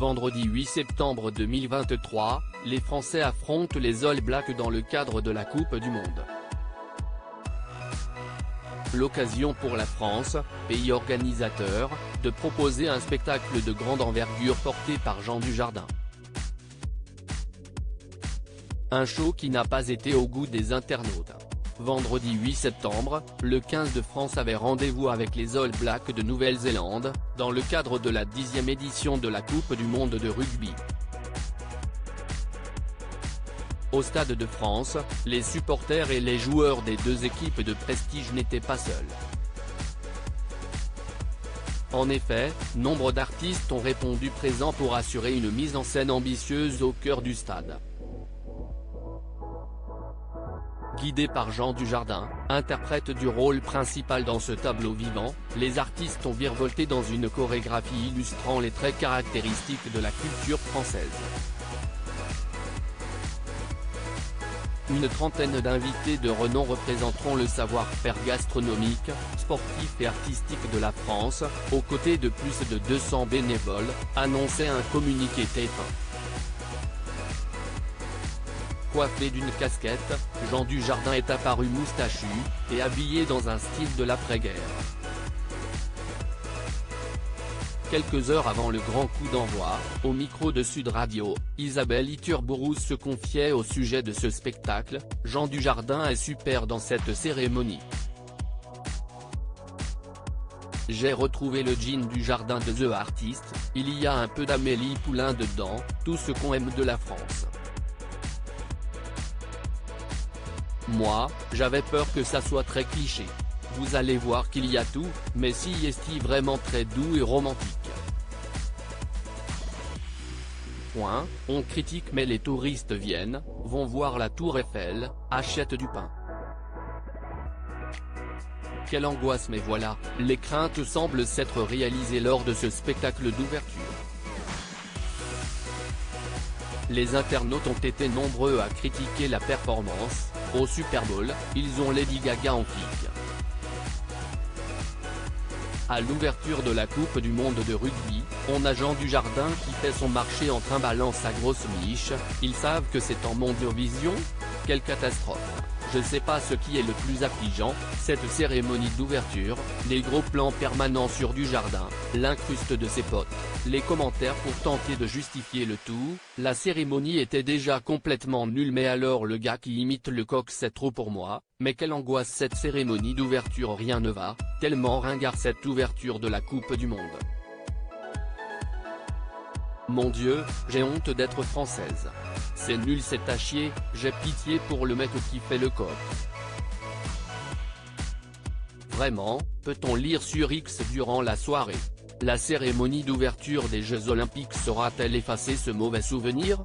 Vendredi 8 septembre 2023, les Français affrontent les All Blacks dans le cadre de la Coupe du Monde. L'occasion pour la France, pays organisateur, de proposer un spectacle de grande envergure porté par Jean Dujardin. Un show qui n'a pas été au goût des internautes. Vendredi 8 septembre, le 15 de France avait rendez-vous avec les All Blacks de Nouvelle-Zélande, dans le cadre de la 10e édition de la Coupe du Monde de rugby. Au Stade de France, les supporters et les joueurs des deux équipes de prestige n'étaient pas seuls. En effet, nombre d'artistes ont répondu présents pour assurer une mise en scène ambitieuse au cœur du stade. Guidés par Jean Dujardin, interprète du rôle principal dans ce tableau vivant, les artistes ont virevolté dans une chorégraphie illustrant les traits caractéristiques de la culture française. Une trentaine d'invités de renom représenteront le savoir-faire gastronomique, sportif et artistique de la France, aux côtés de plus de 200 bénévoles, annonçait un communiqué TF1. Coiffé d'une casquette, Jean Dujardin est apparu moustachu, et habillé dans un style de l'après-guerre. Quelques heures avant le grand coup d'envoi, au micro de Sud Radio, Isabelle Iturburu se confiait au sujet de ce spectacle. Jean Dujardin est super dans cette cérémonie. J'ai retrouvé le jean Dujardin de The Artist, il y a un peu d'Amélie Poulain dedans, tout ce qu'on aime de la France. Moi, j'avais peur que ça soit très cliché. Vous allez voir qu'il y a tout, mais si est vraiment très doux et romantique. On critique mais les touristes viennent, vont voir la Tour Eiffel, achètent du pain. Quelle angoisse, mais voilà, les craintes semblent s'être réalisées lors de ce spectacle d'ouverture. Les internautes ont été nombreux à critiquer la performance. Au Super Bowl, ils ont Lady Gaga en kick. À l'ouverture de la Coupe du Monde de rugby, on a Jean Dujardin qui fait son marché en trimballant sa grosse miche. Ils savent que c'est en Mondovision ? Quelle catastrophe. Je sais pas ce qui est le plus affligeant, cette cérémonie d'ouverture, les gros plans permanents sur Dujardin, l'incruste de ses potes, les commentaires pour tenter de justifier le tout. La cérémonie était déjà complètement nulle, mais alors le gars qui imite le coq, c'est trop pour moi. Mais quelle angoisse cette cérémonie d'ouverture, rien ne va, tellement ringard cette ouverture de la Coupe du Monde. Mon Dieu, j'ai honte d'être française. C'est nul, c'est à chier, j'ai pitié pour le mec qui fait le coq. Vraiment, peut-on lire sur X durant la soirée. La cérémonie d'ouverture des Jeux Olympiques saura-t-elle effacer ce mauvais souvenir ?